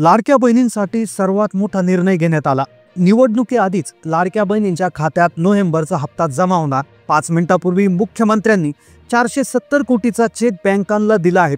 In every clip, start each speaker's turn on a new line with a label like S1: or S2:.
S1: लाडक्या बहिणींसाठी सर्वात मोठा निर्णय घेण्यात आला। निवडणुकीआधीच लाडक्या बहिणींच्या खात्यात नोव्हेंबरचा हप्ता जमा होणार। 5 मिनिटांपूर्वी मुख्यमंत्र्यांनी 470 कोटीचा चेक बँकांना दिला आहे।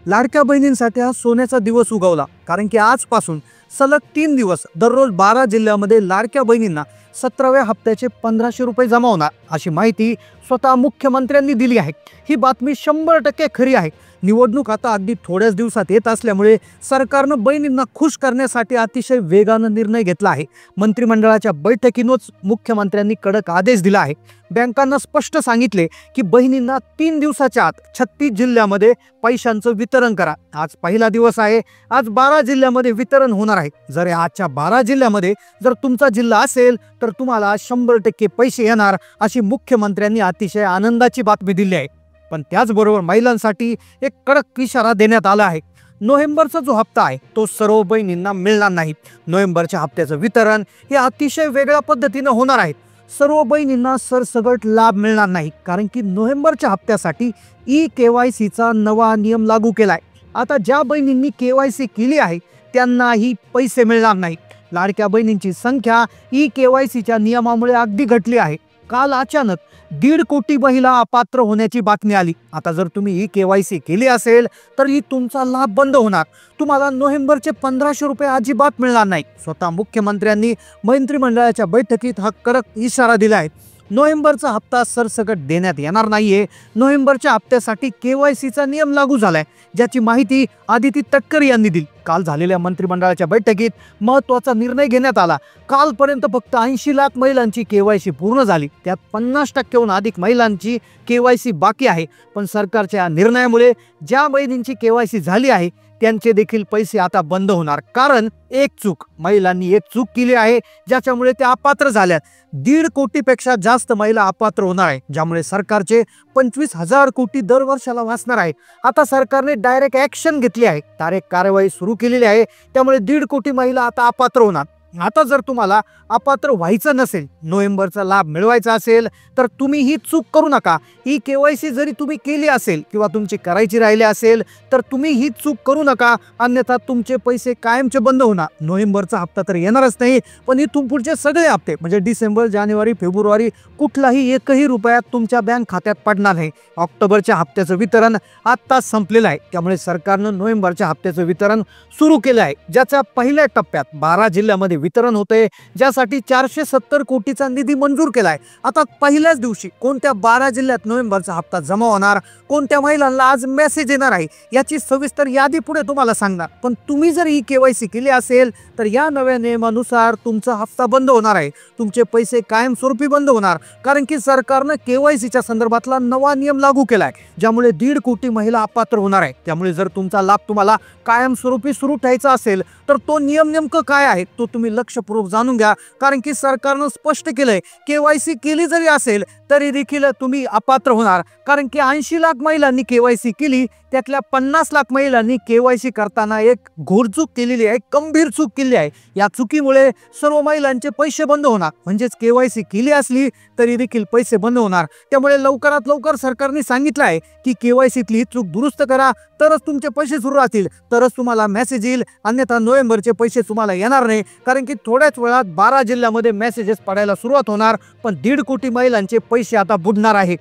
S1: लाडक्या बहिणींसाठी हा सोन्याचा दिवस उगवला, कारण की आजपासून सलग 3 दिवस दररोज 12 जिल्ह्यामध्ये लाडक्या बहिणींना 17व्या हप्त्याचे 1500 रुपये जमा होणार, अशी माहिती स्वतः मुख्यमंत्र्यांनी दिली आहे। ही बातमी 100% खरी आहे। निवडणूक आता अगदी थोड्याच दिवसात येत असल्यामुळे सरकारनं बहिणींना खुश करण्यासाठी अतिशय वेगानं निर्णय घेतला आहे। मंत्रिमंडळाच्या बैठकीतच मुख्यमंत्र्यांनी कडक आदेश दिला आहे। बँकांना स्पष्ट सांगितले की बहिणींना 3 दिवसाच्या आत 36 जिल्ह्यामध्ये पैशांचं वितरण करा। आज पहिला दिवस आहे, आज 12 जिल्ह्यामध्ये वितरण होणार आहे। जर आजच्या 12 जिल्ह्यामध्ये जर तुमचा जिल्हा असेल तर तुम्हाला 100% पैसे येणार, अशी मुख्यमंत्र्यांनी अतिशय आनंदाची बातमी दिली आहे। पण त्याचबरोबर महिलांसाठी एक कडक इशारा देण्यात आला आहे। नोव्हेंबरचा जो हप्ता आहे तो सर्व बहिणींना मिळणार नाही। नोव्हेंबरच्या हप्त्याचं वितरण हे अतिशय वेगळ्या पद्धतीने होणार आहे। सर्व बहिणींना सरसकट लाभ मिळणार नाही, कारण की नोव्हेंबरच्या हप्त्यासाठी KYCचा नवा नियम लागू केलाय। आता ज्या बहिणींनी KYC केली आहे त्यांनाही पैसे मिळणार नाही। लाडक्या बहिणींची संख्या KYCच्या नियमामुळे अगदी घटली आहे। काल अचानक 1.5 कोटी महिला अपात्र होण्याची बातमी आली। आता जर तुम्ही KYC केली असेल तर तुमचा लाभ बंद होणार। तुम्हाला नोव्हेंबरचे 1500 रुपये अजिबात मिळणार नाही। स्वतः मुख्यमंत्र्यांनी मंत्रिमंडळाच्या बैठकीत हा कडक इशारा दिला आहे। नोव्हेंबरचा हप्ता सरसकट देण्यात येणार नाहीये। नोव्हेंबरच्या हप्त्यासाठी KYCचा नियम लागू झालाय, ज्याची माहिती आदिती तटकरे यांनी दिली। काल झालेल्या मंत्रिमंडळाच्या बैठकीत महत्त्वाचा निर्णय घेण्यात आला। कालपर्यंत फक्त 80 लाख महिलांची KYC पूर्ण झाली, त्यात 50%हून अधिक महिलांची KYC बाकी आहे। पण सरकारच्या या निर्णयामुळे ज्या बहिणींची KYC झाली आहे त्यांचे देखील पैसे आता बंद होणार, कारण महिलांनी एक चूक केली आहे, ज्याच्यामुळे त्या अपात्र झाल्यात। 1.5 कोटीपेक्षा जास्त महिला अपात्र होणार आहे, ज्यामुळे सरकारचे 25,000 कोटी दरवर्षाला वाचणार आहे। आता सरकारने डायरेक्ट ऍक्शन घेतली आहे, डायरेक्ट कारवाई सुरू केलेली आहे। त्यामुळे 1.5 कोटी महिला आता अपात्र होणार। आता जर तुम्हाला अपात्र व्हायचं नसेल, नोव्हेंबरचा लाभ मिळवायचा असेल, तर तुम्ही ही चूक करू नका। KYC जरी तुम्ही केली असेल किंवा तुमची करायची राहिली असेल तर तुम्ही ही चूक करू नका, अन्यथा तुमचे पैसे कायमचे बंद होणार। नोव्हेंबरचा हप्ता तर येणारच नाही, पण इथून पुढचे सगळे हप्ते म्हणजे डिसेंबर, जानेवारी, फेब्रुवारी कुठलाही एकही रुपया तुमच्या बँक खात्यात पडणार नाही। ऑक्टोबरच्या हप्त्याचं वितरण आत्ताच संपलेलं आहे, त्यामुळे सरकारनं नोव्हेंबरच्या हप्त्याचं वितरण सुरू केलं आहे, ज्याच्या पहिल्या टप्प्यात 12 जिल्ह्यामध्ये वितरण होते, ज्यासाठी 470 कोटीचा निधी मंजूर केलाय। आता पहिल्याच दिवशी कोणत्या 12 जिल्ह्यात नोव्हेंबरचा हप्ता जमा होणार, कोणत्या महिलांना आज मेसेज येणार आहे, याची सविस्तर यादी पुढे तुम्हाला सांगणार। पण तुम्ही जर KYC केली असेल तर या नव्या नियमानुसार तुमचा हप्ता बंद होणार आहे, तुमचे पैसे कायमस्वरूपी बंद होणार, कारण की सरकारनं KYCच्या संदर्भातला नवा नियम लागू केलाय, ज्यामुळे 1.5 कोटी महिला अपात्र होणार आहे। त्यामुळे जर तुमचा लाभ तुम्हाला कायमस्वरूपी सुरू ठेवायचा असेल तर तो नियम नेमकं काय आहे तो तुम्ही लक्षपूर्वक जाणून घ्या, कारण की सरकारनं स्पष्ट केलंय KYC केली जरी असेल तरी देखील तुम्ही अपात्र होणार, कारण की 80 लाख महिलांनी KYC केली, त्यातल्या 50 लाख महिलांनी KYC करताना एक घोरचूक केलेली आहे, गंभीर चूक केली आहे। या चुकीमुळे सर्व महिलांचे पैसे बंद होणार, म्हणजेच KYC केली असली तरी देखील पैसे बंद होणार। त्यामुळे लवकरात लवकर सरकारने सांगितलं आहे की KYCतली चूक दुरुस्त करा, तरच तुमचे पैसे सुरू राहतील, तरच तुम्हाला मेसेज येईल, अन्यथा नोव्हेंबरचे पैसे तुम्हाला येणार नाही, कारण की थोड्याच वेळात 12 जिल्ह्यामध्ये मेसेजेस पडायला सुरुवात होणार। पण 1.5 कोटी महिलांचे पैसे आता बुडणार आहे।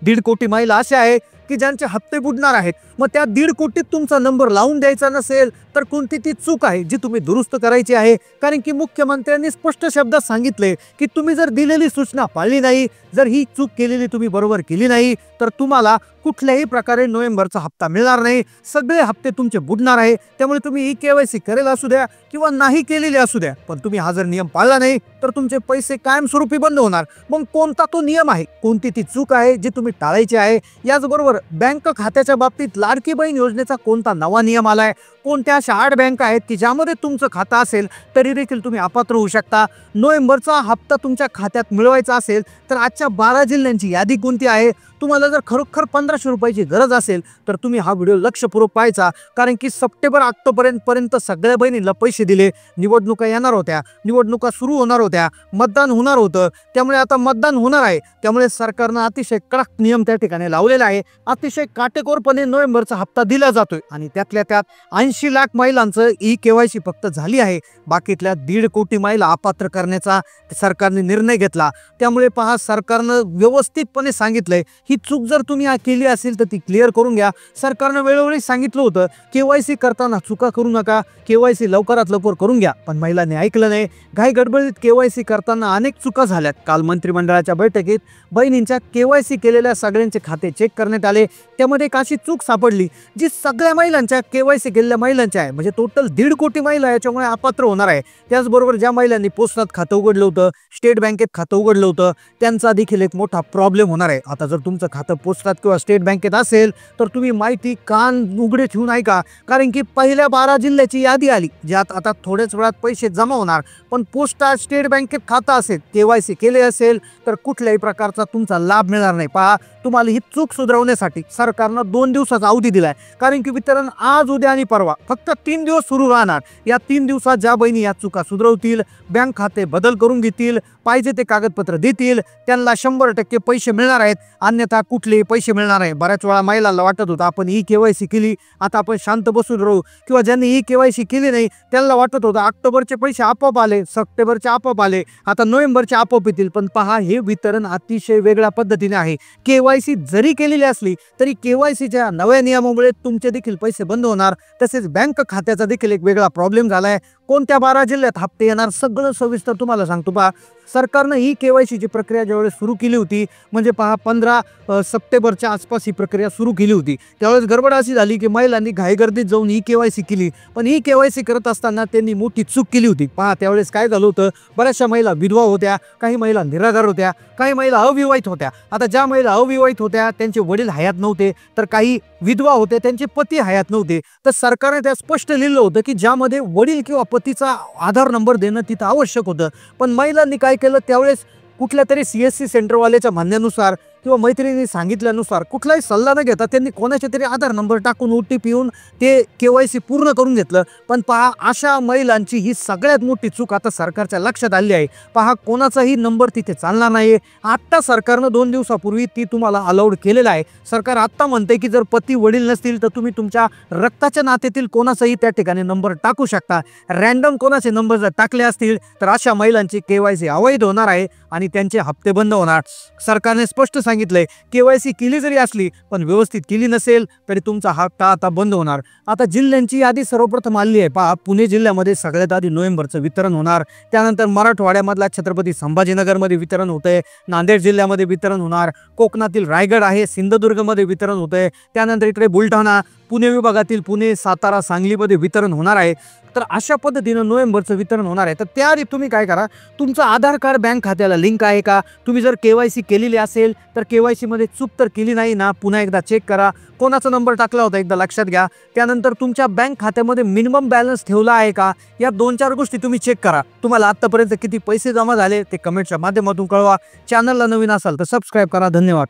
S1: 1.5 कोटी महिला असे आहे की ज्यांचे हप्ते बुडणार आहेत। मग त्या 1.5 कोटीत तुमचा नंबर लावून द्यायचा नसेल तर कोणती ती चूक आहे जी तुम्ही दुरुस्त करायची आहे, कारण की मुख्यमंत्र्यांनी स्पष्ट शब्दात सांगितले की तुम्ही जर दिलेली सूचना पाळली नाही, जर ही चूक केलेली तुम्ही बरोबर केली नाही तर तुम्हाला कुठल्याही प्रकारे नोव्हेंबरचा हप्ता मिळणार नाही, सगळे हप्ते तुमचे बुडणार आहे। त्यामुळे तुम्ही KYC करेल असू द्या किंवा नाही केलेली असू द्या, पण तुम्ही हा जर नियम पाळला नाही तर तुमचे पैसे कायमस्वरूपी बंद होणार। मग कोणता तो नियम आहे, कोणती ती चूक आहे जी तुम्ही टाळायची आहे, याचबरोबर बँक खात्याच्या बाबतीत लाडकी बहीण योजनेचा कोणता नवा नियम आलाय, कोणत्या अशा 8 बँका आहेत की ज्यामध्ये तुमचं खातं असेल तरी देखील तुम्ही अपात्र होऊ शकता। नोव्हेंबरचा हप्ता तुमच्या खात्यात मिळवायचा असेल तर आजच्या 12 जिल्ह्यांची यादी कोणती आहे, तुम्हाला जर खरोखर 1500 रुपयाची गरज असेल तर तुम्ही हा व्हिडिओ लक्षपूर्वक पाहायचा, कारण की सप्टेंबर ऑक्टोबरपर्यंत सगळ्या बहिणींना पैसे दिले, निवडणुका येणार होत्या, निवडणुका सुरू होणार होत्या, मतदान होणार होतं, त्यामुळे आता मतदान होणार आहे, त्यामुळे सरकारनं अतिशय कडक नियम त्या ठिकाणी लावलेला आहे. अतिशय काटेकोरपणे नोव्हेंबरचा हप्ता दिला जातोय आणि त्यातल्या त्यात 80 लाख महिलांचं KYC फक्त झाली आहे. बाकीतल्या 1.5 कोटी महिला अपात्र करण्याचा सरकारने निर्णय घेतला. त्यामुळे पहा, सरकारनं व्यवस्थितपणे सांगितलंय ही चूक जर तुम्ही केली असेल तर ती क्लिअर करून घ्या. सरकारनं वेळोवेळी सांगितलं होतं KYC करताना चुका करू नका, KYC लवकरात लवकर करून घ्या, पण महिलांनी ऐकलं नाही. घाई गडबडीत KYC करताना अनेक चुका झाल्यात. काल मंत्रिमंडळाच्या बैठकीत बहिणींच्या KYC केलेल्या सगळ्यांचे खाते चेक करण्यात आले. त्यामध्ये एक अशी चूक सापडली जी सगळ्या महिलांच्या KYC केलेल्या महिलांच्या आहे, म्हणजे टोटल 1.5 कोटी महिला याच्यामुळे अपात्र होणार आहे. त्याचबरोबर ज्या महिलांनी पोस्टात खातं उघडलं होतं, स्टेट बँकेत खातं उघडलं होतं, त्यांचा देखील एक मोठा प्रॉब्लेम होणार आहे. आता जर तुमचं खातं पोस्टात किंवा स्टेट बँकेत असेल तर तुम्ही माहिती कान उघडे ठेवून ऐका, कारण की पहिल्या 12 जिल्ह्याची यादी आली ज्यात आता थोड्याच वेळात पैसे जमा होणार. पण पोस्टात स्टेट बँकेत खातं असेल, KYC केले असेल तर कुठल्याही प्रकारचा तुमचा लाभ मिळणार नाही. पहा, तुम्हाला ही चूक सुधारवण्यासाठी सरकारनं 2 दिवसाचा अवधी दिलाय, कारण की वितरण आज, उद्या आणि परवा फक्त 3 दिवस सुरू राहणार. या 3 दिवसात ज्या बहिणी या चुका सुधारवतील, बँक खाते बदल करून घेतील, पाहिजे ते कागदपत्र देतील, त्यांना 100% पैसे मिळणार आहेत, अन्यथा कुठलेही पैसे मिळणार नाही. बऱ्याच वेळा महिलांना वाटत होतं आपण KYC केली, आता आपण शांत बसून राहू, किंवा ज्यांनी KYC केली नाही त्यांना वाटत होतं ऑक्टोबरचे पैसे आपोआप आले, सप्टेंबरचे आपोआप आले, आता नोव्हेंबरचे आपोआप येतील. पण पहा, हे वितरण अतिशय वेगळ्या पद्धतीने आहे. KYC जरी केलेली असली तरी KYCच्या नव्या नियमामुळे तुमचे देखील पैसे बंद होणार. तसेच बँक खात्याचा देखील एक वेगळा प्रॉब्लेम झालाय. कोणत्या 12 जिल्ह्यात हप्ते येणार सगळं सविस्तर तुम्हाला सांगतो. पहा, सरकारनं KYCची प्रक्रिया ज्यावेळेस सुरू केली होती, म्हणजे पहा 15 सप्टेंबरच्या आसपास ही प्रक्रिया सुरू केली होती, त्यावेळेस गडबड अशी झाली की महिलांनी घाईगर्दीत जाऊन KYC केली, पण KYC करत असताना त्यांनी मोठी चूक केली होती. पहा, त्यावेळेस काय झालं होतं, बऱ्याचशा महिला विधवा होत्या, काही महिला निराधार होत्या, काही महिला अविवाहित होत्या. आता ज्या महिला अविवाहित होत्या त्यांचे वडील हयात नव्हते, तर काही विधवा होत्या त्यांचे पती हयात नव्हते. तर सरकारने त्या स्पष्ट लिहिलं होतं की ज्यामध्ये वडील किंवा पतीचा आधार नंबर देणं तिथं आवश्यक होतं. पण महिलांनी काय केलं, त्यावेळेस कुठल्या तरी CSC सेंटरवाल्याच्या म्हणण्यानुसार किंवा मैत्रिणी सांगितल्यानुसार कुठलाही सल्ला न घेता त्यांनी कोणाचे तरी आधार नंबर टाकून OTP येऊन ते KYC पूर्ण करून घेतलं. पण पहा, अशा महिलांची ही सगळ्यात मोठी चूक आता सरकारच्या लक्षात आली आहे. पहा, कोणाचाही नंबर तिथे चालणार नाही. आत्ता सरकारनं 2 दिवसापूर्वी ती तुम्हाला अलाउड केलेलं आहे. सरकार आत्ता म्हणते की जर पती वडील नसतील तर तुम्ही तुमच्या रक्ताच्या नात्यातील कोणाचाही त्या ठिकाणी नंबर टाकू शकता. रॅन्डम कोणाचे नंबर जर टाकले असतील तर अशा महिलांची KYC अवैध होणार आहे आणि त्यांचे हप्ते बंद होणार. सरकारने स्पष्ट सांगितलंय KYC केली जरी असली पण व्यवस्थित केली नसेल तरी तुमचा हप्ता आता बंद होणार. आता जिल्ह्यांची यादी सर्वप्रथम आली आहे. पहा, पुणे जिल्ह्यामध्ये सगळ्यात आधी नोव्हेंबरचं वितरण होणार, त्यानंतर मराठवाड्यामधला छत्रपती संभाजीनगरमध्ये वितरण होतंय, नांदेड जिल्ह्यामध्ये वितरण होणार, कोकणातील रायगड आहे, सिंधुदुर्गमध्ये वितरण होतंय, त्यानंतर इकडे बुलढाणा, पुणे विभागातील पुणे, सातारा, सांगलीमध्ये वितरण होणार आहे. तर अशा पद्धतीनं नोव्हेंबरचं वितरण होणार आहे. तर त्याआधी तुम्ही काय करा, तुमचं आधार कार्ड बँक खात्याला लिंक आहे का, तुम्ही जर KYC केलेली असेल तर KYC मध्ये चूक तर केली नाही ना, पुन्हा एकदा चेक करा. कोणाचा नंबर टाकला होता एकदा लक्षात घ्या. त्यानंतर तुमच्या बँक खात्यामध्ये मिनिमम बॅलन्स ठेवला आहे का, या 2-4 गोष्टी तुम्ही चेक करा. तुम्हाला आतापर्यंत किती पैसे जमा झाले ते कमेंटच्या माध्यमातून कळवा. चॅनलला नवीन असाल तर सबस्क्राईब करा. धन्यवाद.